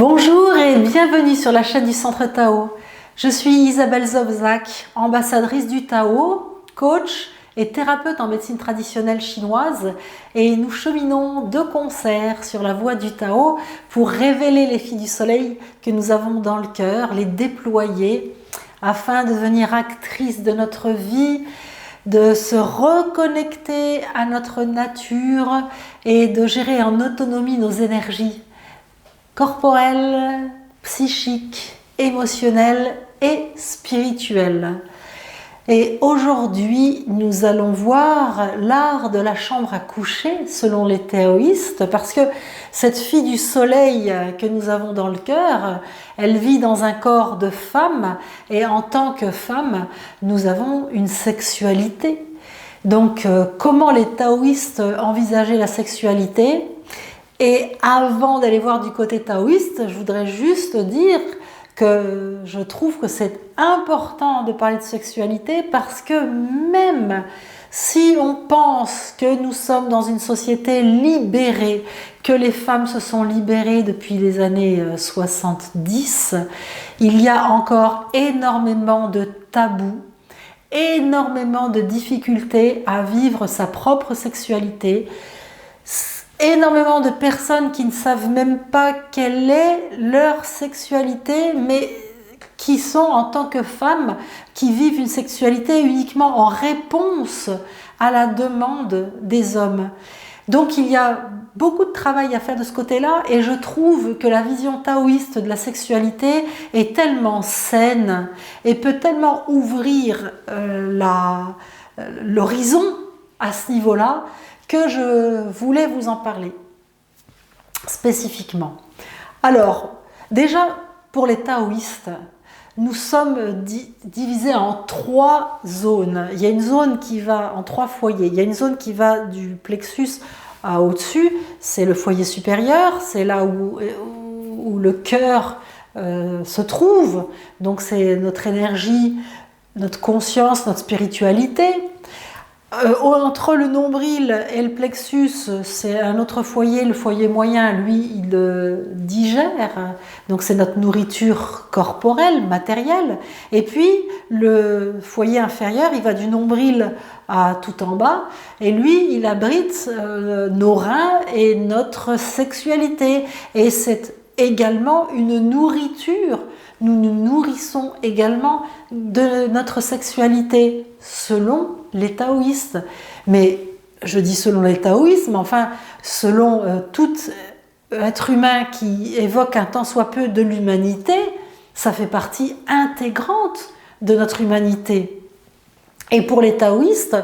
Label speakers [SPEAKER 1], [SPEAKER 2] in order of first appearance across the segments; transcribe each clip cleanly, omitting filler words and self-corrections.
[SPEAKER 1] Bonjour et bienvenue sur la chaîne du Centre Tao. Je suis Isabelle Zobzak, ambassadrice du Tao, coach et thérapeute en médecine traditionnelle chinoise, et nous cheminons de concert sur la voie du Tao pour révéler les filles du soleil que nous avons dans le cœur, les déployer afin de devenir actrices de notre vie, de se reconnecter à notre nature et de gérer en autonomie nos énergies corporelle, psychique, émotionnelle et spirituelle. Et aujourd'hui, nous allons voir l'art de la chambre à coucher selon les taoïstes, parce que cette fille du soleil que nous avons dans le cœur, elle vit dans un corps de femme, et en tant que femme, nous avons une sexualité. Donc, comment les taoïstes envisageaient la sexualité ? Et avant d'aller voir du côté taoïste, je voudrais juste dire que je trouve que c'est important de parler de sexualité, parce que même si on pense que nous sommes dans une société libérée, que les femmes se sont libérées depuis les années 70, il y a encore énormément de tabous, énormément de difficultés à vivre sa propre sexualité, énormément de personnes qui ne savent même pas quelle est leur sexualité, mais qui sont en tant que femmes, qui vivent une sexualité uniquement en réponse à la demande des hommes. Donc il y a beaucoup de travail à faire de ce côté-là, et je trouve que la vision taoïste de la sexualité est tellement saine et peut tellement ouvrir l'horizon à ce niveau-là, que je voulais vous en parler spécifiquement. Alors, déjà, pour les taoïstes, nous sommes divisés en 3 zones. Il y a une zone qui va en 3 foyers. Il y a une zone qui va du plexus à au-dessus, c'est le foyer supérieur, c'est là où le cœur se trouve. Donc c'est notre énergie, notre conscience, notre spiritualité. Entre le nombril et le plexus, c'est un autre foyer, le foyer moyen, lui, il digère, donc c'est notre nourriture corporelle, matérielle. Et puis, le foyer inférieur, il va du nombril à tout en bas, et lui, il abrite nos reins et notre sexualité. Et c'est également une nourriture. Nous nous nourrissons également de notre sexualité, selon les taoïstes. Mais je dis selon les taoïstes, mais enfin selon tout être humain qui évoque un tant soit peu de l'humanité, ça fait partie intégrante de notre humanité. Et pour les taoïstes,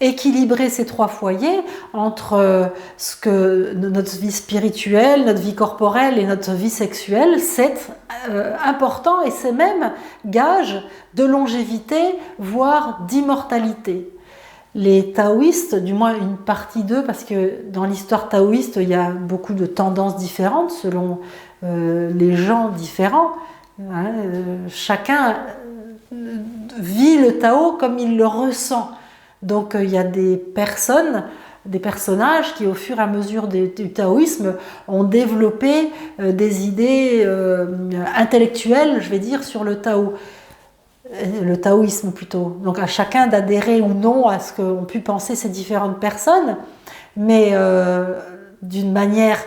[SPEAKER 1] équilibrer ces 3 foyers entre ce que notre vie spirituelle, notre vie corporelle et notre vie sexuelle, c'est important, et c'est même gage de longévité, voire d'immortalité. Les taoïstes, du moins une partie d'eux, parce que dans l'histoire taoïste, il y a beaucoup de tendances différentes selon les gens différents. Chacun vit le Tao comme il le ressent. Donc il y a des personnages qui, au fur et à mesure du taoïsme, ont développé des idées intellectuelles, je vais dire, sur le taoïsme plutôt. Donc à chacun d'adhérer ou non à ce qu'ont pu penser ces différentes personnes, mais d'une manière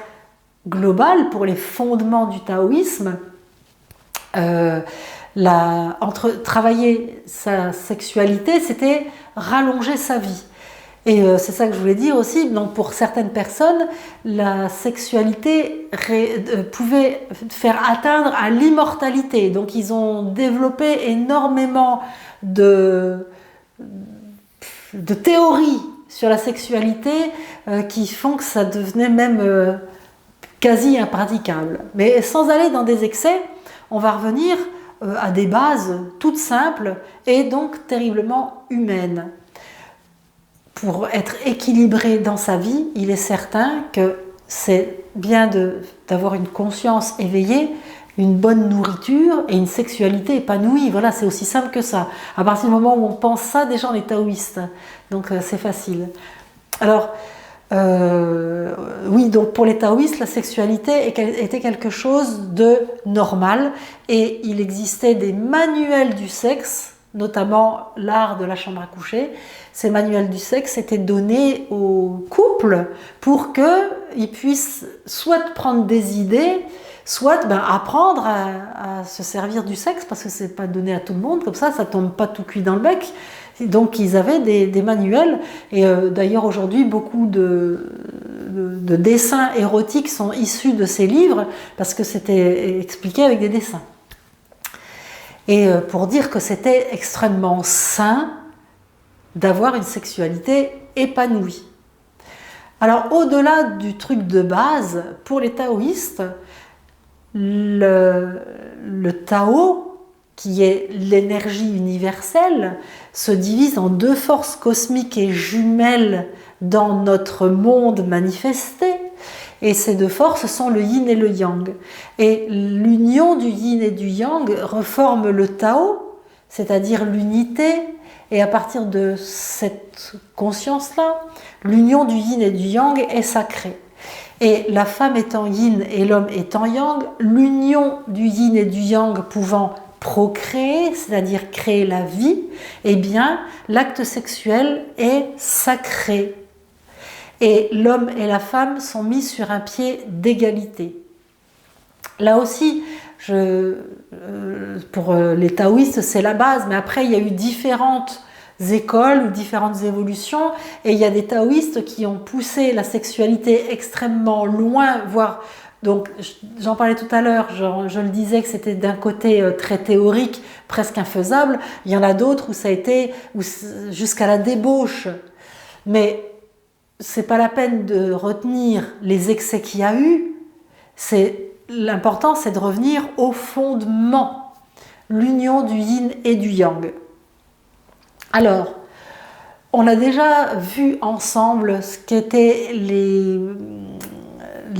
[SPEAKER 1] globale, pour les fondements du taoïsme, travailler sa sexualité, c'était rallonger sa vie. Et c'est ça que je voulais dire aussi. Donc pour certaines personnes, la sexualité pouvait faire atteindre à l'immortalité. Donc ils ont développé énormément de théories sur la sexualité qui font que ça devenait même quasi impraticable. Mais sans aller dans des excès, on va revenir à des bases toutes simples et donc terriblement humaines. Pour être équilibré dans sa vie, il est certain que c'est bien d'avoir une conscience éveillée, une bonne nourriture et une sexualité épanouie. Voilà, c'est aussi simple que ça. À partir du moment où on pense ça, déjà on est taoïste. Donc c'est facile. Alors, Oui, donc pour les taoïstes, la sexualité était quelque chose de normal et il existait des manuels du sexe, notamment l'art de la chambre à coucher. Ces manuels du sexe étaient donnés aux couples pour qu'ils puissent soit prendre des idées, soit apprendre à se servir du sexe, parce que c'est pas donné à tout le monde, comme ça tombe pas tout cuit dans le bec. Donc ils avaient des manuels, et d'ailleurs aujourd'hui beaucoup de dessins érotiques sont issus de ces livres, parce que c'était expliqué avec des dessins. Et pour dire que c'était extrêmement sain d'avoir une sexualité épanouie. Alors au-delà du truc de base, pour les taoïstes, le Tao, qui est l'énergie universelle, se divise en deux forces cosmiques et jumelles dans notre monde manifesté. Et ces deux forces sont le yin et le yang. Et l'union du yin et du yang reforme le Tao, c'est-à-dire l'unité. Et à partir de cette conscience-là, l'union du yin et du yang est sacrée. Et la femme étant yin et l'homme étant yang, l'union du yin et du yang pouvant procréer, c'est-à-dire créer la vie, eh bien, l'acte sexuel est sacré. Et l'homme et la femme sont mis sur un pied d'égalité. Là aussi, pour les taoïstes, c'est la base, mais après, il y a eu différentes écoles ou différentes évolutions, et il y a des taoïstes qui ont poussé la sexualité extrêmement loin, voire, donc j'en parlais tout à l'heure, je le disais que c'était d'un côté très théorique, presque infaisable. Il y en a d'autres où ça a été jusqu'à la débauche, mais c'est pas la peine de retenir les excès qu'il y a eu. L'important, c'est de revenir au fondement, l'union du yin et du yang. Alors, on a déjà vu ensemble ce qu'étaient les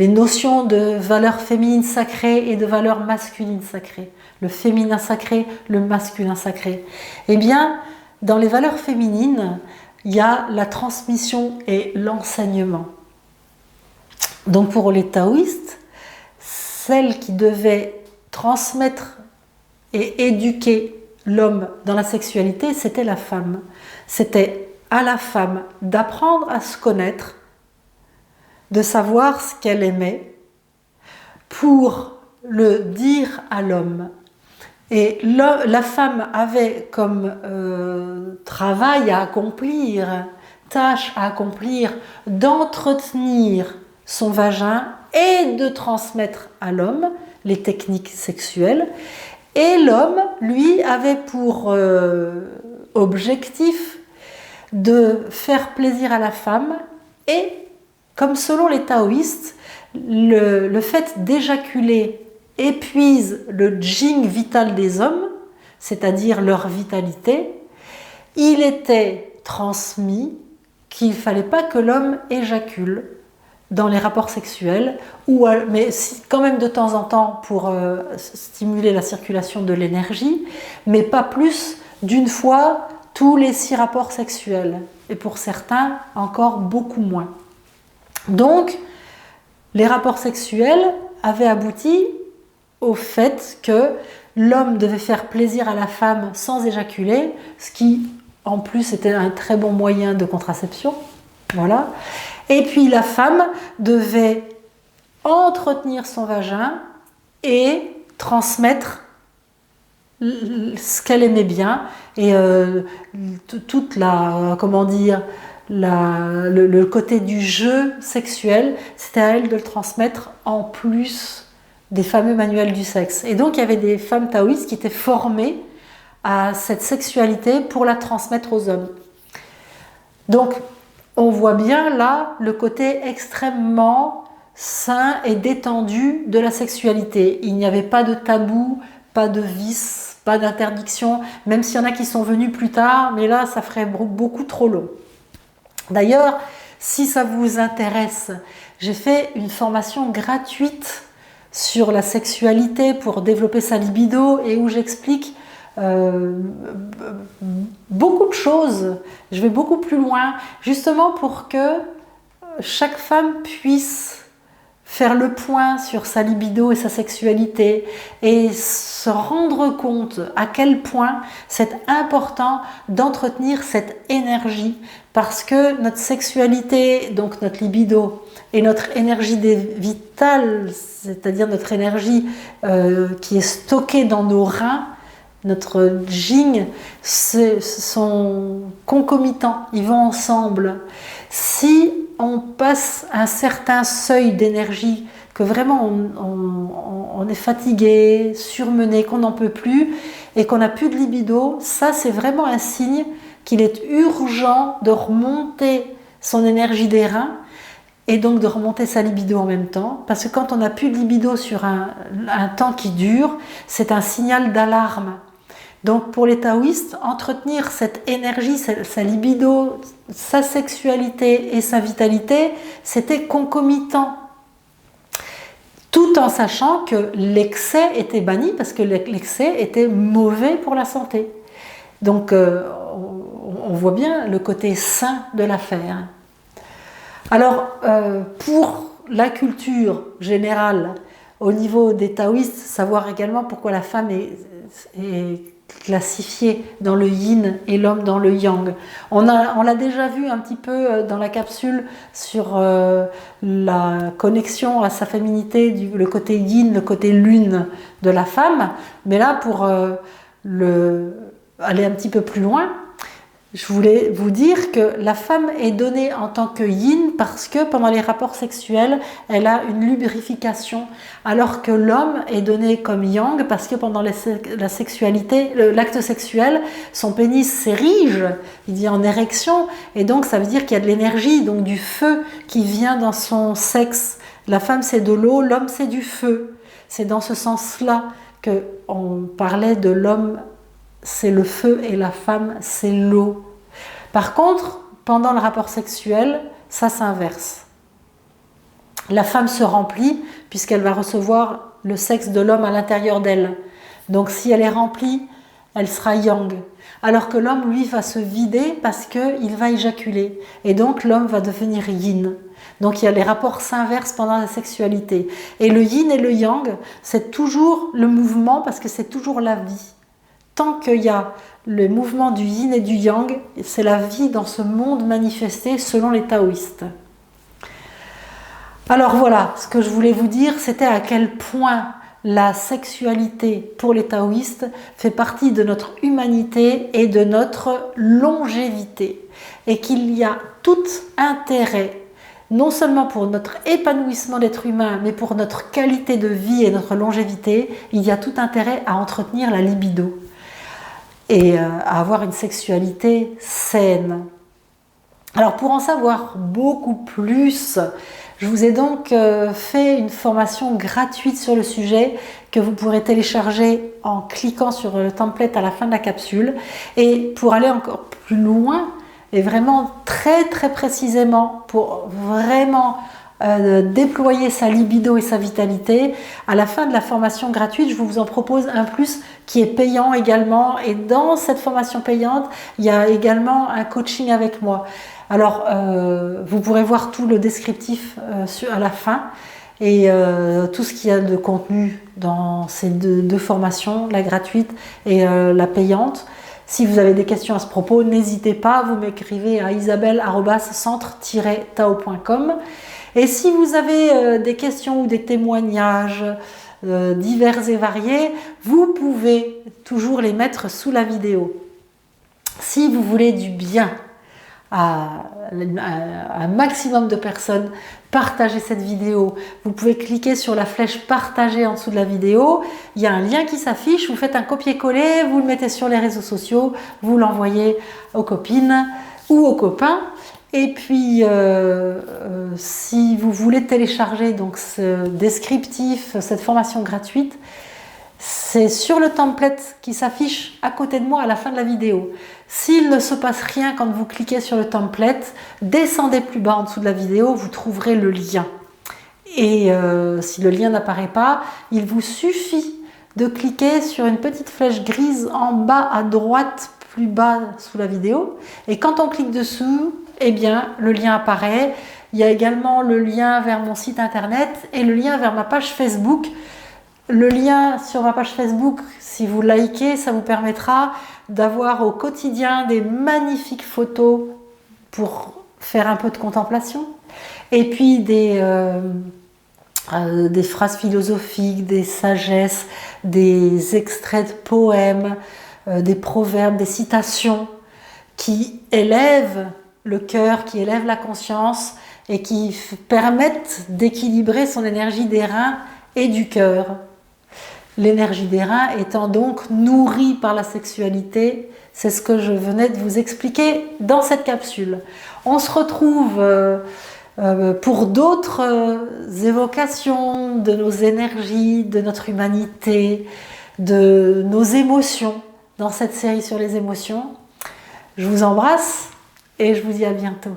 [SPEAKER 1] notions de valeur féminine sacrée et de valeur masculine sacrée. Le féminin sacré, le masculin sacré. Eh bien, dans les valeurs féminines, il y a la transmission et l'enseignement. Donc pour les taoïstes, celle qui devait transmettre et éduquer l'homme dans la sexualité, c'était la femme. C'était à la femme d'apprendre à se connaître, de savoir ce qu'elle aimait, pour le dire à l'homme. Et la femme avait comme travail à accomplir, tâche à accomplir, d'entretenir son vagin et de transmettre à l'homme les techniques sexuelles. Et l'homme, lui, avait pour objectif de faire plaisir à la femme. Et, comme selon les taoïstes, le fait d'éjaculer épuise le jing vital des hommes, c'est-à-dire leur vitalité. Il était transmis qu'il ne fallait pas que l'homme éjacule dans les rapports sexuels, mais quand même de temps en temps pour stimuler la circulation de l'énergie, mais pas plus d'une fois tous les 6 rapports sexuels, et pour certains encore beaucoup moins. Donc, les rapports sexuels avaient abouti au fait que l'homme devait faire plaisir à la femme sans éjaculer, ce qui en plus était un très bon moyen de contraception. Voilà. Et puis la femme devait entretenir son vagin et transmettre ce qu'elle aimait bien, et toute la, comment dire, le côté du jeu sexuel, c'était à elle de le transmettre en plus des fameux manuels du sexe. Et donc il y avait des femmes taoïstes qui étaient formées à cette sexualité pour la transmettre aux hommes. Donc on voit bien là le côté extrêmement sain et détendu de la sexualité. Il n'y avait pas de tabou, pas de vice, pas d'interdiction, même s'il y en a qui sont venus plus tard, mais là ça ferait beaucoup trop long. D'ailleurs, si ça vous intéresse, j'ai fait une formation gratuite sur la sexualité pour développer sa libido, et où j'explique beaucoup de choses. Je vais beaucoup plus loin, justement pour que chaque femme puisse faire le point sur sa libido et sa sexualité et se rendre compte à quel point c'est important d'entretenir cette énergie, parce que notre sexualité, donc notre libido, et notre énergie vitale, c'est-à-dire notre énergie qui est stockée dans nos reins, notre yin, sont concomitants, ils vont ensemble. Si on passe un certain seuil d'énergie, que vraiment on est fatigué, surmené, qu'on n'en peut plus et qu'on n'a plus de libido, ça c'est vraiment un signe qu'il est urgent de remonter son énergie des reins et donc de remonter sa libido en même temps, parce que quand on n'a plus de libido sur un temps qui dure, c'est un signal d'alarme. Donc pour les taoïstes, entretenir cette énergie, sa libido, sa sexualité et sa vitalité, c'était concomitant. Tout en sachant que l'excès était banni, parce que l'excès était mauvais pour la santé. Donc on voit bien le côté sain de l'affaire. Alors pour la culture générale, au niveau des taoïstes, savoir également pourquoi la femme est classifiée dans le yin et l'homme dans le yang. On l'a déjà vu un petit peu dans la capsule sur la connexion à sa féminité, le côté yin, le côté lune de la femme. Mais là, pour aller un petit peu plus loin, je voulais vous dire que la femme est donnée en tant que yin parce que pendant les rapports sexuels, elle a une lubrification, alors que l'homme est donné comme yang parce que pendant la sexualité, l'acte sexuel, son pénis s'érige, il est en érection, et donc ça veut dire qu'il y a de l'énergie, donc du feu qui vient dans son sexe. La femme c'est de l'eau, l'homme c'est du feu. C'est dans ce sens-là qu'on parlait de l'homme c'est le feu et la femme c'est l'eau. Par contre, pendant le rapport sexuel, ça s'inverse. La femme se remplit puisqu'elle va recevoir le sexe de l'homme à l'intérieur d'elle. Donc si elle est remplie, elle sera yang. Alors que l'homme, lui, va se vider parce qu'il va éjaculer. Et donc l'homme va devenir yin. Donc il y a les rapports s'inversent pendant la sexualité. Et le yin et le yang, c'est toujours le mouvement parce que c'est toujours la vie. Tant qu'il y a le mouvement du yin et du yang, c'est la vie dans ce monde manifesté selon les taoïstes. Alors voilà, ce que je voulais vous dire, c'était à quel point la sexualité pour les taoïstes fait partie de notre humanité et de notre longévité. Et qu'il y a tout intérêt, non seulement pour notre épanouissement d'être humain, mais pour notre qualité de vie et notre longévité, il y a tout intérêt à entretenir la libido et à avoir une sexualité saine. Alors pour en savoir beaucoup plus, je vous ai donc fait une formation gratuite sur le sujet que vous pourrez télécharger en cliquant sur le template à la fin de la capsule. Et pour aller encore plus loin et vraiment très très précisément, pour vraiment déployer sa libido et sa vitalité, à la fin de la formation gratuite, je vous en propose un plus qui est payant également, et dans cette formation payante, il y a également un coaching avec moi. Alors, vous pourrez voir tout le descriptif à la fin, et tout ce qu'il y a de contenu dans ces deux formations, la gratuite et la payante. Si vous avez des questions à ce propos, n'hésitez pas, vous m'écrivez à isabelle@centre-tao.com. Et si vous avez des questions ou des témoignages divers et variés, vous pouvez toujours les mettre sous la vidéo. Si vous voulez du bien à un maximum de personnes, partagez cette vidéo. Vous pouvez cliquer sur la flèche partager en dessous de la vidéo. Il y a un lien qui s'affiche, vous faites un copier-coller, vous le mettez sur les réseaux sociaux, vous l'envoyez aux copines ou aux copains. Et puis, si vous voulez télécharger donc ce descriptif, cette formation gratuite, c'est sur le template qui s'affiche à côté de moi à la fin de la vidéo. S'il ne se passe rien quand vous cliquez sur le template, descendez plus bas en dessous de la vidéo, vous trouverez le lien. Et si le lien n'apparaît pas, il vous suffit de cliquer sur une petite flèche grise en bas à droite, plus bas sous la vidéo. Et quand on clique dessous, eh bien, le lien apparaît Il y a également le lien vers mon site internet et le lien vers ma page Facebook. Le lien sur ma page Facebook, si vous likez, ça vous permettra d'avoir au quotidien des magnifiques photos pour faire un peu de contemplation. Et puis des phrases philosophiques, des sagesses, des extraits de poèmes, des proverbes, des citations qui élèvent le cœur, qui élèvent la conscience et qui permettent d'équilibrer son énergie des reins et du cœur. L'énergie des reins étant donc nourrie par la sexualité, c'est ce que je venais de vous expliquer dans cette capsule. On se retrouve pour d'autres évocations de nos énergies, de notre humanité, de nos émotions dans cette série sur les émotions. Je vous embrasse et je vous dis à bientôt.